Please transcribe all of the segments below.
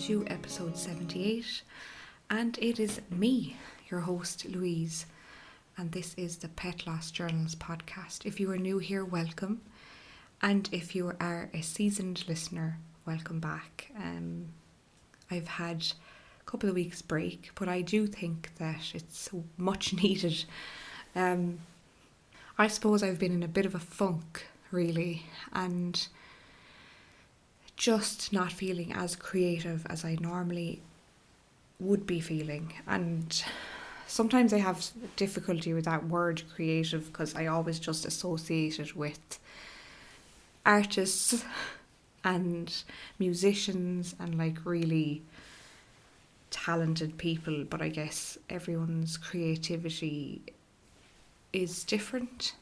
to episode 78, and it is me, your host Louise, and this is the Pet Loss Journals podcast. If you are new here, welcome, and if you are a seasoned listener, welcome back. I've had a couple of weeks break, but I do think that it's much needed. I suppose I've been in a bit of a funk, really, and just not feeling as creative as I normally would be feeling. And sometimes I have difficulty with that word creative because I always just associate it with artists and musicians and like really talented people, but I guess everyone's creativity is different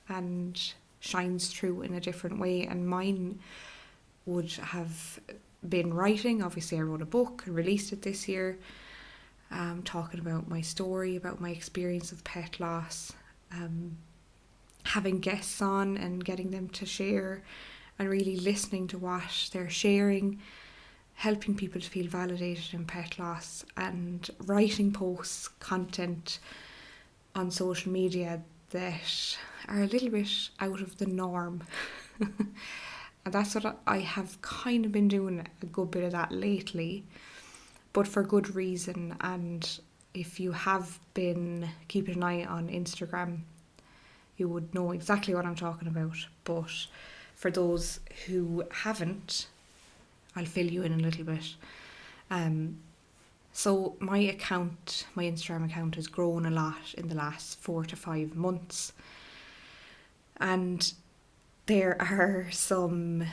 and shines through in a different way, and mine would have been writing. Obviously I wrote a book and released it this year, talking about my story, about my experience of pet loss, having guests on and getting them to share and really listening to what they're sharing, helping people to feel validated in pet loss, and writing posts, content on social media that are a little bit out of the norm. And that's what I have kind of been doing, a good bit of that lately, but for good reason. And if you have been keeping an eye on Instagram, you would know exactly what I'm talking about. But for those who haven't, I'll fill you in a little bit. So my Instagram account has grown a lot in the last 4 to 5 months. And there are some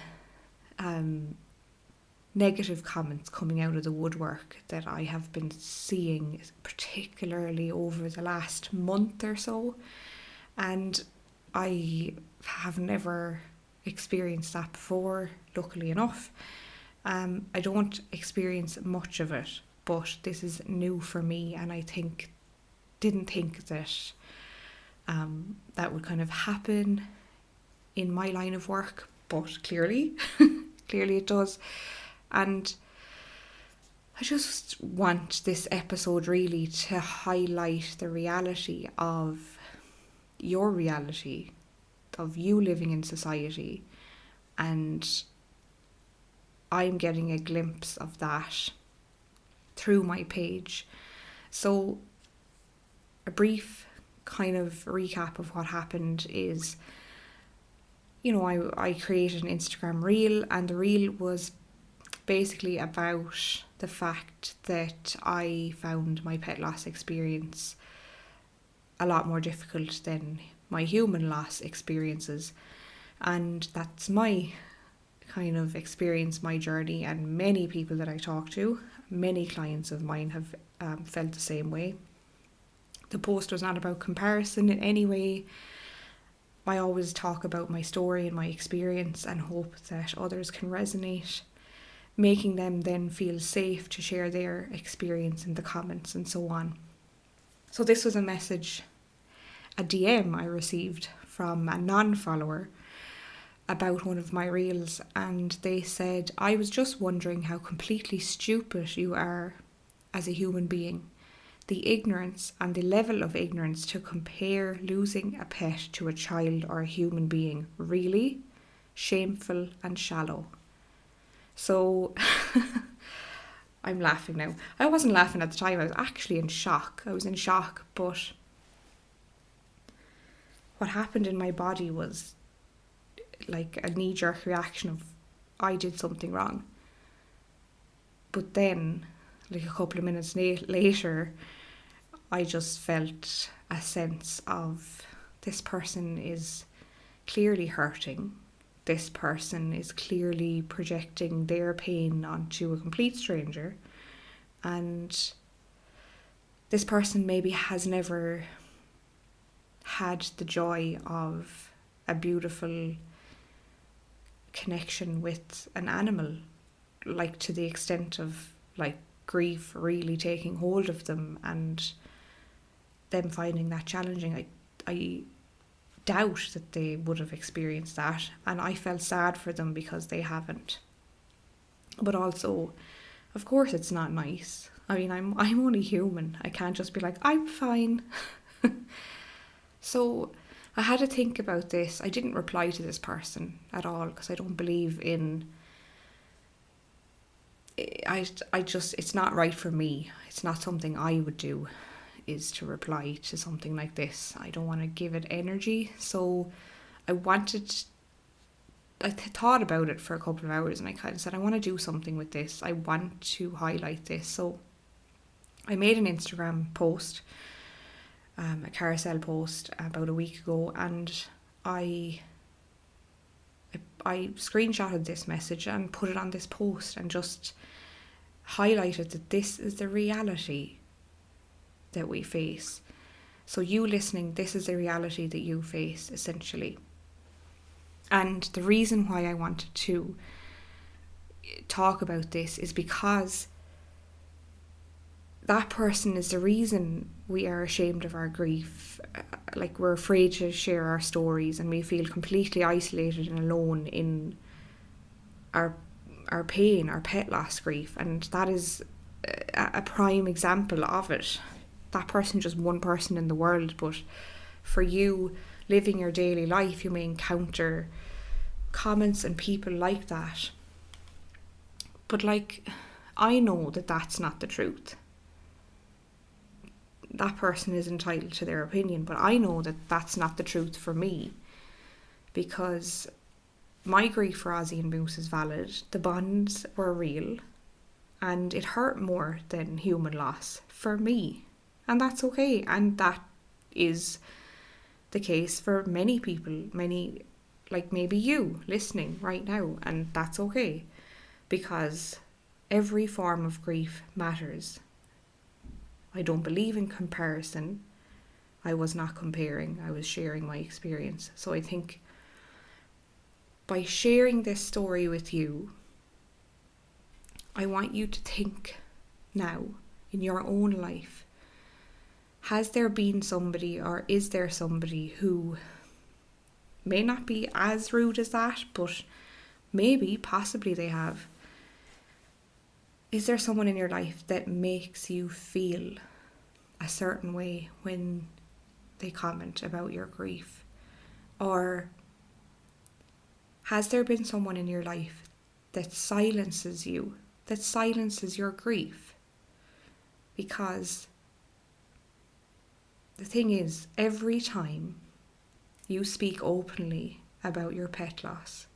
negative comments coming out of the woodwork that I have been seeing, particularly over the last month or so. And I have never experienced that before, luckily enough. I don't experience much of it, but this is new for me, and I didn't think that that would kind of happen in my line of work, but clearly it does. And I just want this episode really to highlight the reality of your reality, of you living in society, and I'm getting a glimpse of that through my page. So a brief kind of recap of what happened is, I created an Instagram reel, and the reel was basically about the fact that I found my pet loss experience a lot more difficult than my human loss experiences. And that's my kind of experience, my journey, and many people that I talk to, many clients of mine have felt the same way. The post was not about comparison in any way. I always talk about my story and my experience and hope that others can resonate, making them then feel safe to share their experience in the comments and so on. So this was a DM I received from a non-follower about one of my reels, and they said, "I was just wondering how completely stupid you are as a human being. The ignorance and the level of ignorance to compare losing a pet to a child or a human being. Really? Shameful and shallow." So I'm laughing now. I wasn't laughing at the time. I was actually in shock. But what happened in my body was like a knee-jerk reaction of, I did something wrong. But then, like a couple of minutes later, I just felt a sense of, this person is clearly hurting. This person is clearly projecting their pain onto a complete stranger. And this person maybe has never had the joy of a beautiful connection with an animal, like to the extent of like grief really taking hold of them and them finding that challenging. I doubt that they would have experienced that, and I felt sad for them because they haven't. But also Of course it's not nice. I mean, I'm only human. I can't just be like, I'm fine. So I had to think about this. I didn't reply to this person at all because I don't believe in. I just, it's not right for me. It's not something I would do, is to reply to something like this. I don't want to give it energy. So I thought about it for a couple of hours and I kind of said, I want to do something with this. I want to highlight this. So I made an Instagram post, a carousel post about a week ago, and I screenshotted this message and put it on this post and just highlighted that this is the reality that we face. So you listening, this is the reality that you face, essentially. And the reason why I wanted to talk about this is because that person is the reason we are ashamed of our grief. Like, we're afraid to share our stories and we feel completely isolated and alone in our pain, our pet loss grief. And that is a prime example of it. That person, just one person in the world, but for you living your daily life, you may encounter comments and people like that. But like, I know that that's not the truth. That person is entitled to their opinion, but I know that that's not the truth for me, because my grief for Ozzy and Moose is valid. The bonds were real and it hurt more than human loss for me, and that's okay. And that is the case for many people, many, like maybe you listening right now, and that's okay, because every form of grief matters. I don't believe in comparison. I was not comparing, I was sharing my experience. So I think by sharing this story with you, I want you to think now in your own life, has there been somebody, or is there somebody who may not be as rude as that, but maybe, possibly they have. Is there someone in your life that makes you feel a certain way when they comment about your grief? Or has there been someone in your life that silences you, that silences your grief? Because the thing is, every time you speak openly about your pet loss,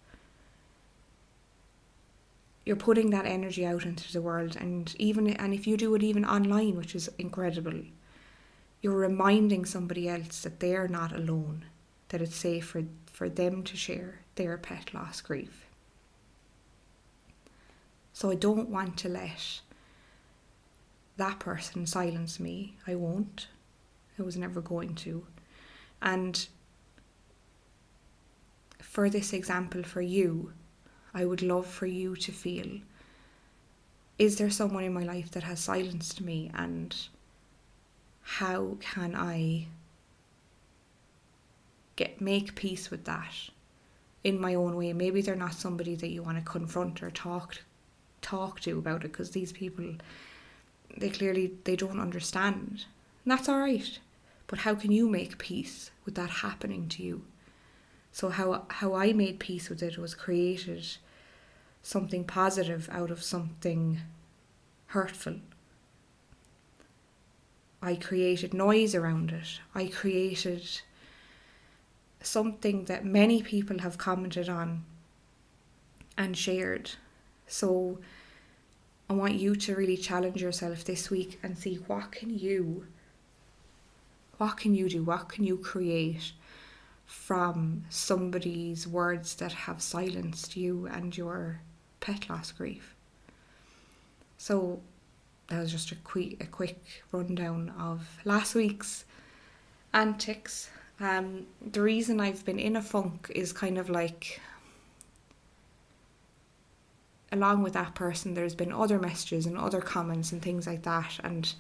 you're putting that energy out into the world, and if you do it even online, which is incredible, you're reminding somebody else that they're not alone, that it's safe for them to share their pet loss grief. So I don't want to let that person silence me. I won't. I was never going to. And for this example for you, I would love for you to feel, is there someone in my life that has silenced me, and how can I make peace with that in my own way? Maybe they're not somebody that you want to confront or talk to about it, because these people, they don't understand. And that's all right. But how can you make peace with that happening to you? So how I made peace with it was created something positive out of something hurtful. I created noise around it. I created something that many people have commented on and shared. So I want you to really challenge yourself this week and see, what can you do? What can you create from somebody's words that have silenced you and your pet loss grief? So that was just a quick rundown of last week's antics. The reason I've been in a funk is kind of like, along with that person, there's been other messages and other comments and things like that, and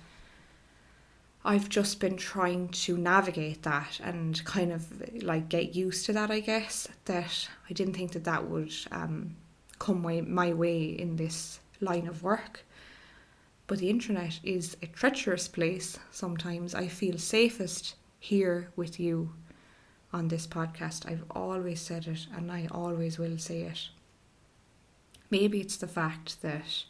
I've just been trying to navigate that and kind of like get used to that, I guess. That I didn't think that would come my way in this line of work, But the internet is a treacherous place sometimes. I feel safest here with you on this podcast. I've always said it and I always will say it. Maybe it's the fact that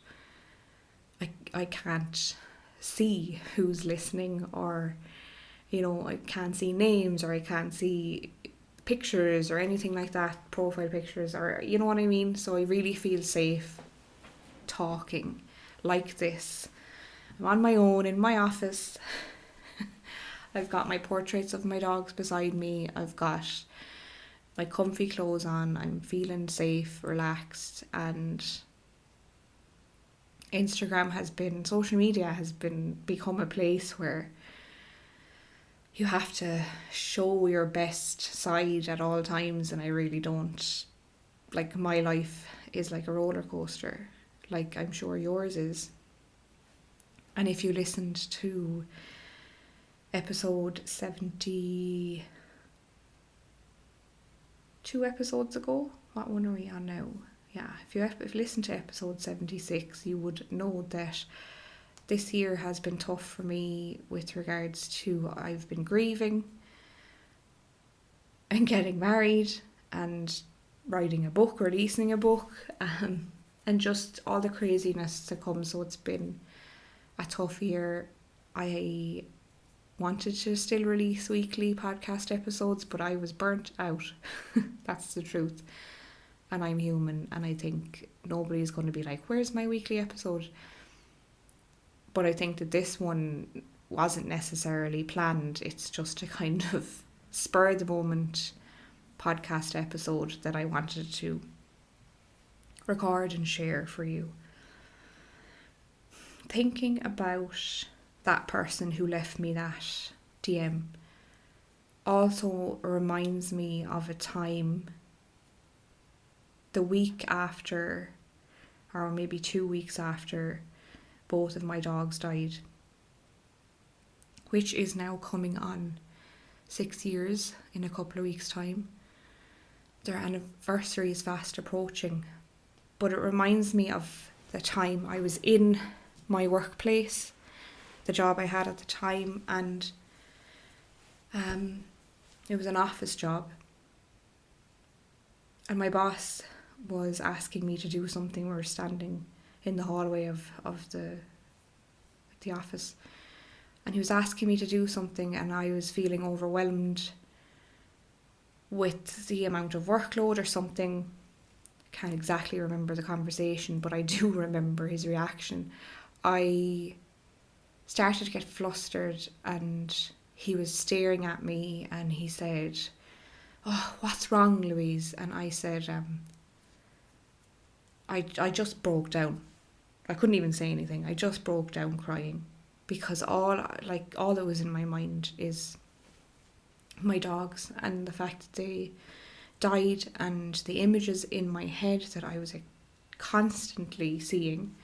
I can't see who's listening, or I can't see names, or I can't see pictures or anything like that, profile pictures, or you know what I mean. So I really feel safe talking like this. I'm on my own in my office. I've got my portraits of my dogs beside me. I've got my comfy clothes on. I'm feeling safe, relaxed, and social media has become a place where you have to show your best side at all times, and I really don't. Like, my life is like a roller coaster, like I'm sure yours is. And if you listened to episode 72 episodes ago, what one are we on now? Yeah, if you listened to episode 76, you would know that this year has been tough for me with regards to I've been grieving and getting married and writing a book, releasing a book, and just all the craziness to come. So it's been a tough year. I wanted to still release weekly podcast episodes, but I was burnt out. That's the truth. And I'm human, and I think nobody's going to be like, where's my weekly episode? But I think that this one wasn't necessarily planned. It's just a kind of spur of the moment podcast episode that I wanted to record and share for you. Thinking about that person who left me that DM also reminds me of a time the week after, or maybe 2 weeks after, both of my dogs died, which is now coming on 6 years in a couple of weeks' time. Their anniversary is fast approaching, but it reminds me of the time I was in my workplace, the job I had at the time, and it was an office job, and my boss was asking me to do something. We were standing in the hallway of the office, and he was asking me to do something, and I was feeling overwhelmed with the amount of workload or something. I can't exactly remember the conversation, but I do remember his reaction. I started to get flustered, and he was staring at me, and he said, "Oh, what's wrong, Louise?" And I said, I just broke down. I couldn't even say anything. I just broke down crying, because all that was in my mind is my dogs and the fact that they died, and the images in my head that I was constantly seeing,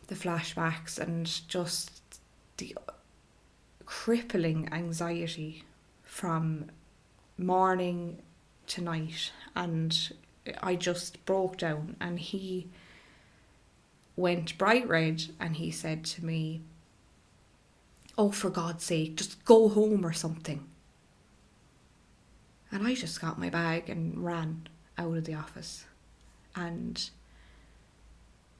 the flashbacks, and just the crippling anxiety from morning to night. And I just broke down, and he went bright red, and he said to me, "Oh, for God's sake, just go home or something." And I just got my bag and ran out of the office. And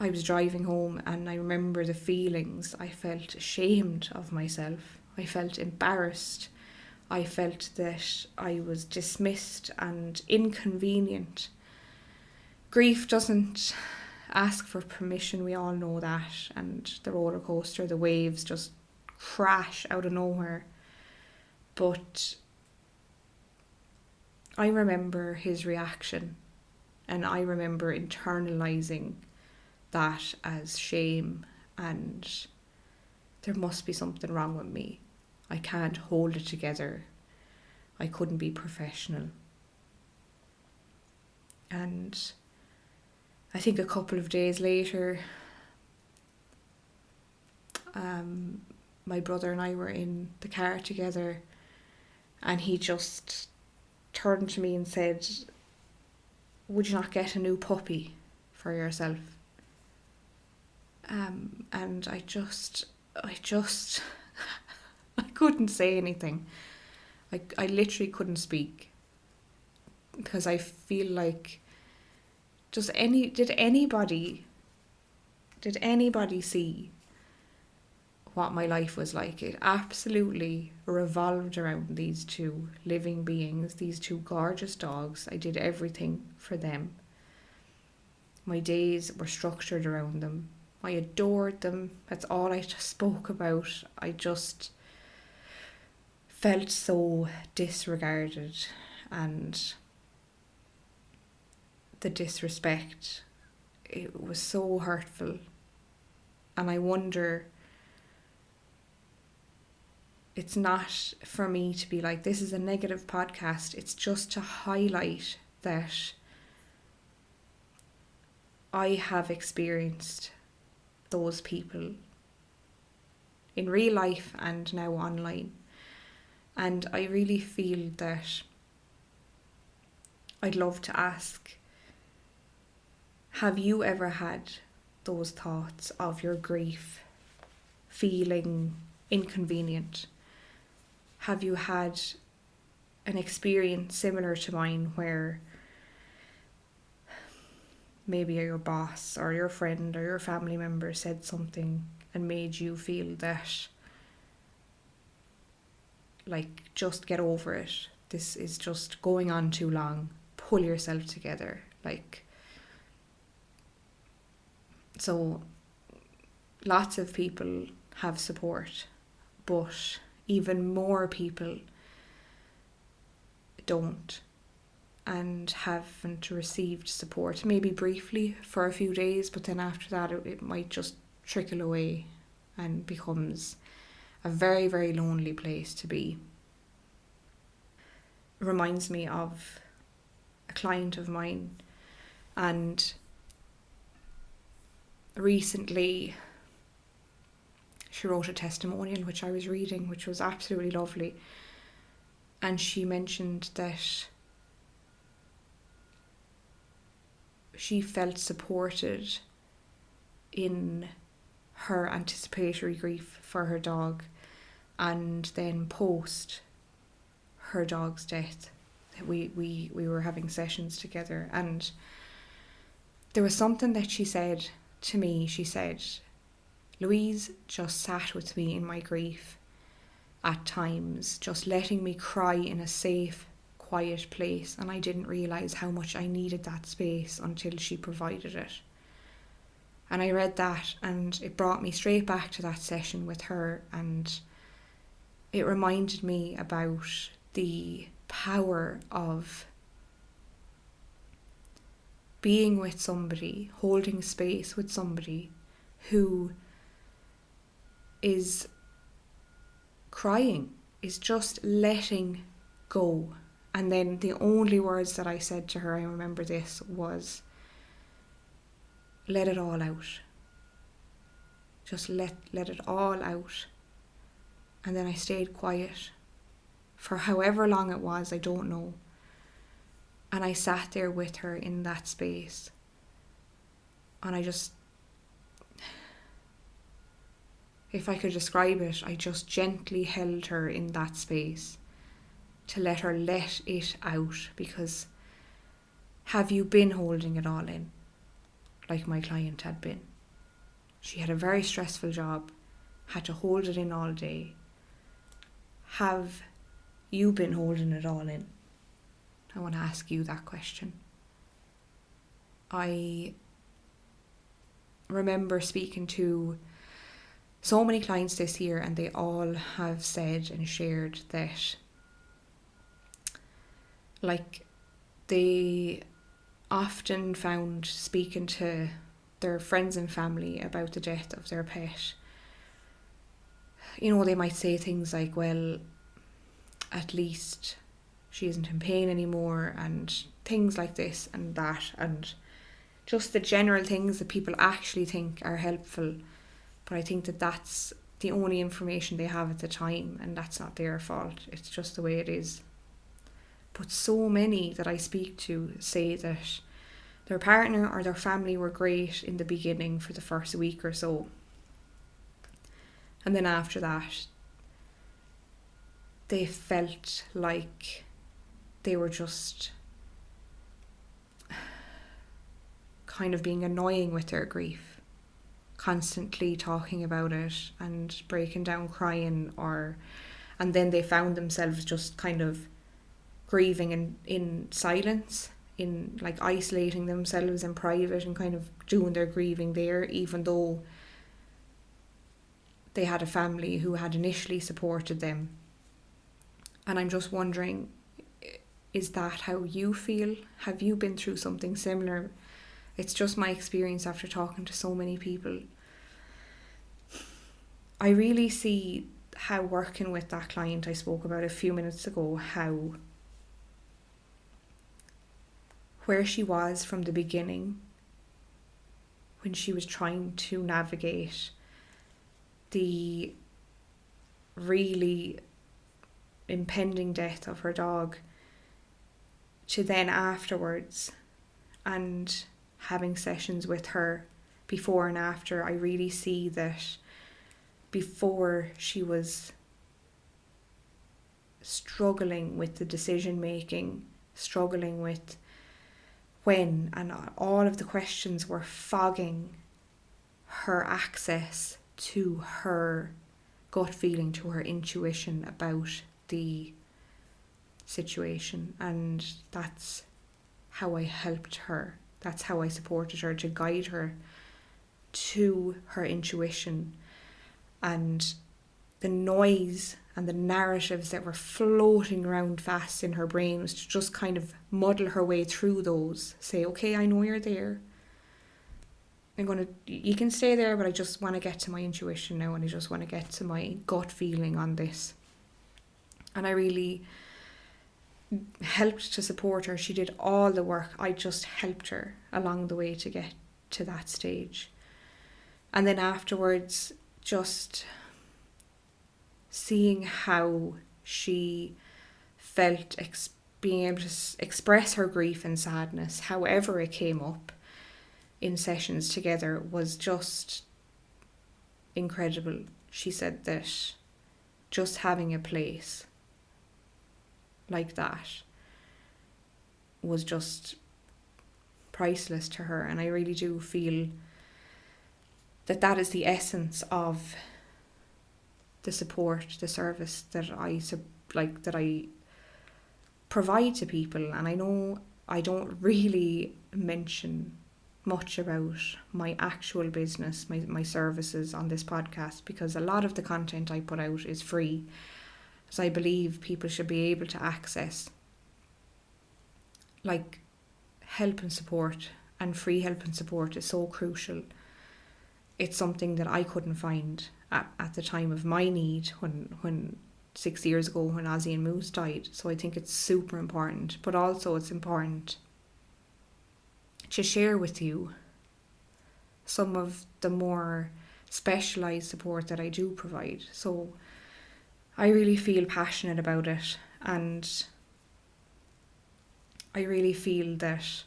I was driving home, and I remember the feelings. I felt ashamed of myself. I felt embarrassed. I felt that I was dismissed and inconvenient. Grief doesn't ask for permission, we all know that, and the roller coaster, the waves just crash out of nowhere. But I remember his reaction, and I remember internalizing that as shame, and there must be something wrong with me. I can't hold it together. I couldn't be professional. And I think a couple of days later, my brother and I were in the car together, and he just turned to me and said, "Would you not get a new puppy for yourself?" And I just, I couldn't say anything. I literally couldn't speak, because I feel like did anybody see what my life was like? It absolutely revolved around these two living beings, these two gorgeous dogs. I did everything for them. My days were structured around them. I adored them. That's all I just spoke about. I just felt so disregarded, and the disrespect, it was so hurtful. And I wonder, it's not for me to be like, this is a negative podcast. It's just to highlight that I have experienced those people in real life and now online. And I really feel that I'd love to ask, have you ever had those thoughts of your grief feeling inconvenient? Have you had an experience similar to mine where maybe your boss or your friend or your family member said something and made you feel that, like, just get over it, this is just going on too long, pull yourself together? Like, so lots of people have support, but even more people don't, and haven't received support, maybe briefly for a few days, but then after that it might just trickle away and becomes a very, very lonely place to be. It reminds me of a client of mine, and recently she wrote a testimonial which I was reading, which was absolutely lovely, and she mentioned that she felt supported in her anticipatory grief for her dog, and then post her dog's death we were having sessions together, and there was something that she said to me. She said, Louise just sat with me in my grief at times, just letting me cry in a safe, quiet place, and I didn't realise how much I needed that space until she provided it. And I read that and it brought me straight back to that session with her, and it reminded me about the power of being with somebody, holding space with somebody who is crying, is just letting go. And then the only words that I said to her, I remember this, was, let it all out. Just let it all out. And then I stayed quiet for however long it was, I don't know. And I sat there with her in that space. And I just, if I could describe it, I just gently held her in that space to let her let it out. Because have you been holding it all in, like my client had been? She had a very stressful job, had to hold it in all day. Have you been holding it all in? I want to ask you that question. I remember speaking to so many clients this year, and they all have said and shared that, like, they often found speaking to their friends and family about the death of their pet, you know, they might say things like, well, at least she isn't in pain anymore, and things like this and that, and just the general things that people actually think are helpful. But I think that that's the only information they have at the time, and that's not their fault. It's just the way it is. But so many that I speak to say that their partner or their family were great in the beginning for the first week or so. And then after that, they felt like they were just kind of being annoying with their grief, constantly talking about it and breaking down crying, and then they found themselves just kind of grieving in silence, in like isolating themselves in private and kind of doing their grieving there, even though they had a family who had initially supported them. And I'm just wondering, is that how you feel? Have you been through something similar? It's just my experience after talking to so many people. I really see how working with that client I spoke about a few minutes ago, how where she was from the beginning when she was trying to navigate the really impending death of her dog, to then afterwards and having sessions with her before and after. I really see that before she was struggling with the decision making, struggling with when, and all of the questions were fogging her access to her gut feeling, to her intuition about the situation. And that's how I helped her. That's how I supported her, to guide her to her intuition. And the noise and the narratives that were floating around fast in her brain was to just kind of muddle her way through those. Say, okay, I know you're there. You can stay there, but I just want to get to my intuition now, and I just want to get to my gut feeling on this. And I really helped to support her. She did all the work. I just helped her along the way to get to that stage. And then afterwards, just seeing how she felt being able to express her grief and sadness, however it came up in sessions together, was just incredible. She said that just having a place like that was just priceless to her. And I really do feel that that is the essence of the support, the service that I provide to people. And I know I don't really mention much about my actual business, my services on this podcast, because a lot of the content I put out is free, as I believe people should be able to access like help and support, and free help and support is so crucial. It's something that I couldn't find at the time of my need when 6 years ago when Ozzy and Moose died. So I think it's super important, but also it's important to share with you some of the more specialised support that I do provide. So I really feel passionate about it, and I really feel that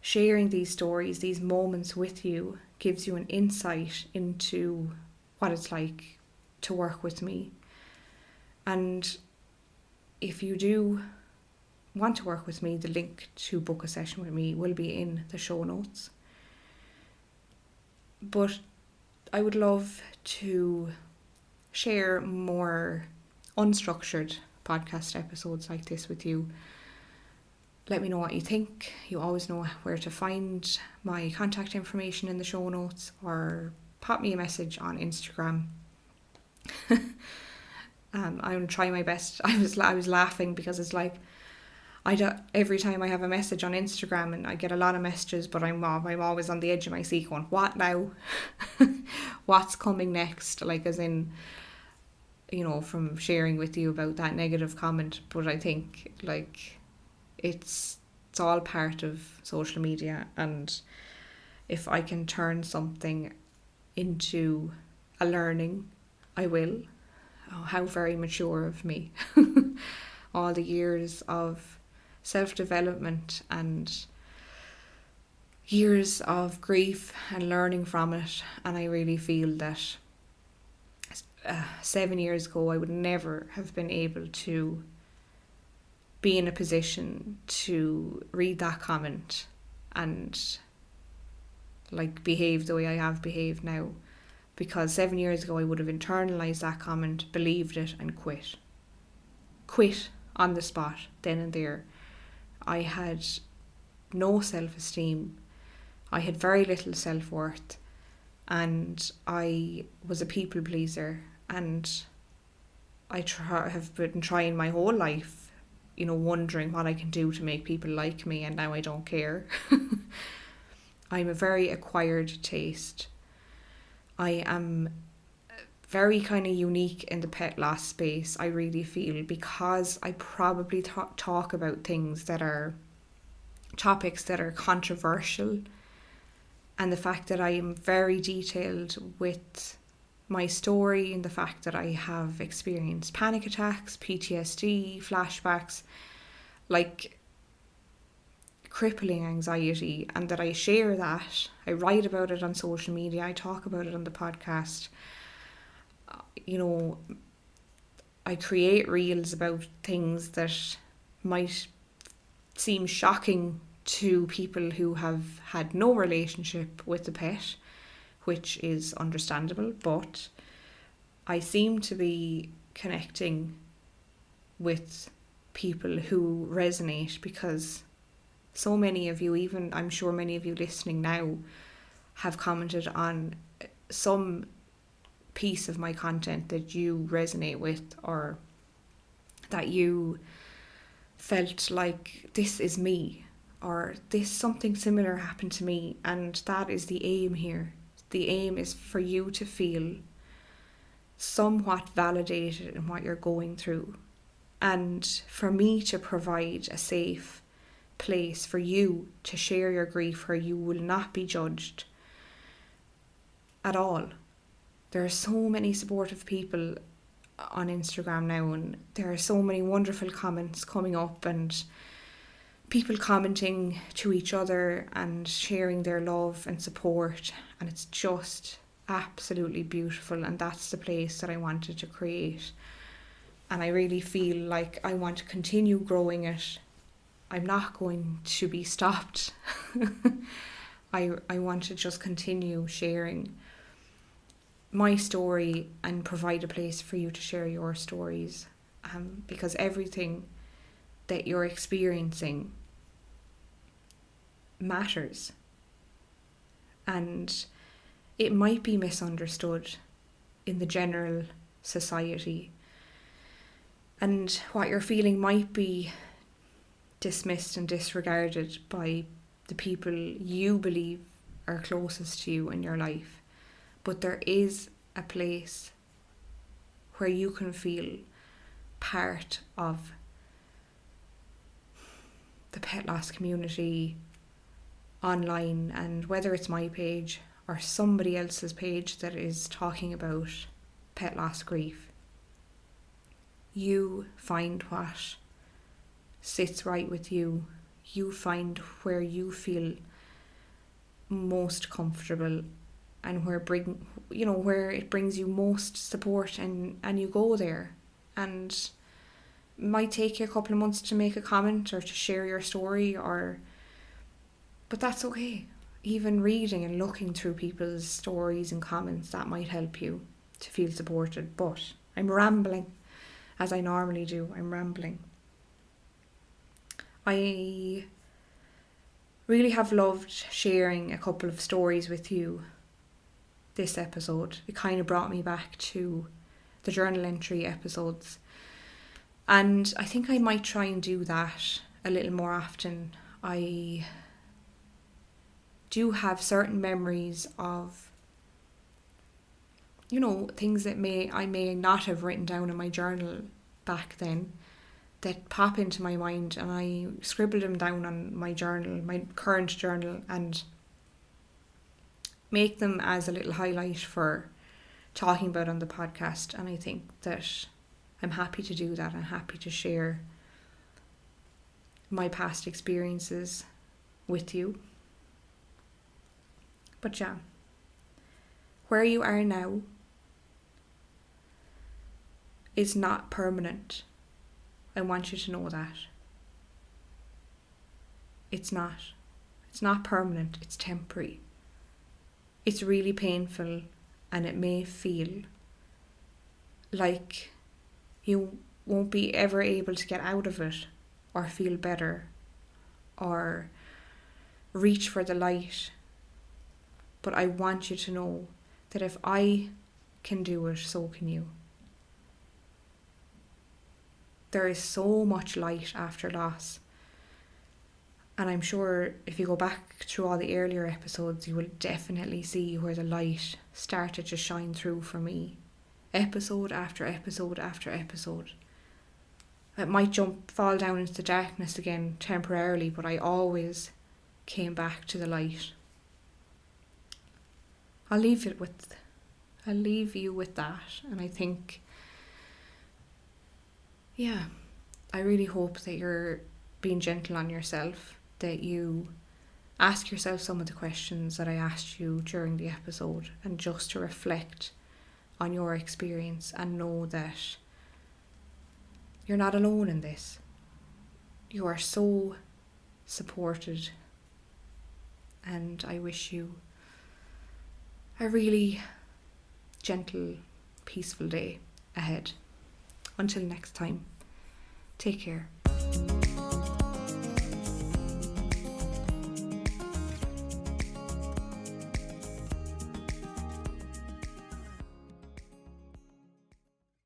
sharing these stories, these moments with you, gives you an insight into what it's like to work with me. And if you do want to work with me, the link to book a session with me will be in the show notes. But I would love to share more unstructured podcast episodes like this with you. Let me know what you think. You always know where to find my contact information in the show notes, or pop me a message on Instagram. I'm going to try my best. I was laughing because it's like, every time I have a message on Instagram, and I get a lot of messages, but I'm always on the edge of my seat going, what now? What's coming next? Like, as in, from sharing with you about that negative comment. But I think it's all part of social media, and if I can turn something into a learning, I will. Oh, how very mature of me. All the years of self-development and years of grief and learning from it, and I really feel that 7 years ago I would never have been able to be in a position to read that comment and like behave the way I have behaved now, because 7 years ago I would have internalized that comment, believed it, and quit on the spot then and there. I had no self-esteem, I had very little self-worth, and I was a people pleaser, and I have been trying my whole life, wondering what I can do to make people like me, and now I don't care. I'm a very acquired taste. I am very kind of unique in the pet loss space, I really feel, because I probably talk about things that are topics that are controversial, and the fact that I am very detailed with my story, and the fact that I have experienced panic attacks, PTSD, flashbacks, like crippling anxiety, and that I share that. I write about it on social media, I talk about it on the podcast. I create reels about things that might seem shocking to people who have had no relationship with the pet, which is understandable, but I seem to be connecting with people who resonate, because so many of you, even I'm sure many of you listening now, have commented on some piece of my content that you resonate with, or that you felt like this is me, or this something similar happened to me. And that is the aim here. The aim is for you to feel somewhat validated in what you're going through, and for me to provide a safe place for you to share your grief, where you will not be judged at all. There are so many supportive people on Instagram now, and there are so many wonderful comments coming up, and people commenting to each other and sharing their love and support, and it's just absolutely beautiful. And that's the place that I wanted to create, and I really feel like I want to continue growing it. I'm not going to be stopped. I want to just continue sharing my story and provide a place for you to share your stories, because everything that you're experiencing matters, and it might be misunderstood in the general society, and what you're feeling might be dismissed and disregarded by the people you believe are closest to you in your life. But there is a place where you can feel part of the pet loss community online, and whether it's my page or somebody else's page that is talking about pet loss grief, you find what sits right with you. You find where you feel most comfortable, and where it brings you most support, and you go there. And it might take you a couple of months to make a comment or to share your story, but that's okay. Even reading and looking through people's stories and comments, that might help you to feel supported. But I'm rambling, as I normally do. I'm rambling. I really have loved sharing a couple of stories with you this episode. It kind of brought me back to the journal entry episodes, and I think I might try and do that a little more often. I do have certain memories of things that I may not have written down in my journal back then, that pop into my mind, and I scribble them down on my journal, my current journal, and make them as a little highlight for talking about on the podcast. And I think that I'm happy to do that. I'm happy to share my past experiences with you. But yeah, where you are now is not permanent. I want you to know that. It's not. It's not permanent, it's temporary. It's really painful, and it may feel like you won't be ever able to get out of it or feel better or reach for the light. But I want you to know that if I can do it, so can you. There is so much light after loss. And I'm sure if you go back through all the earlier episodes, you will definitely see where the light started to shine through for me. Episode after episode after episode. It might fall down into the darkness again temporarily, but I always came back to the light. I'll leave you with that. And I think, yeah, I really hope that you're being gentle on yourself, that you ask yourself some of the questions that I asked you during the episode, and just to reflect on your experience and know that you're not alone in this. You are so supported, and I wish you a really gentle, peaceful day ahead. Until next time, take care.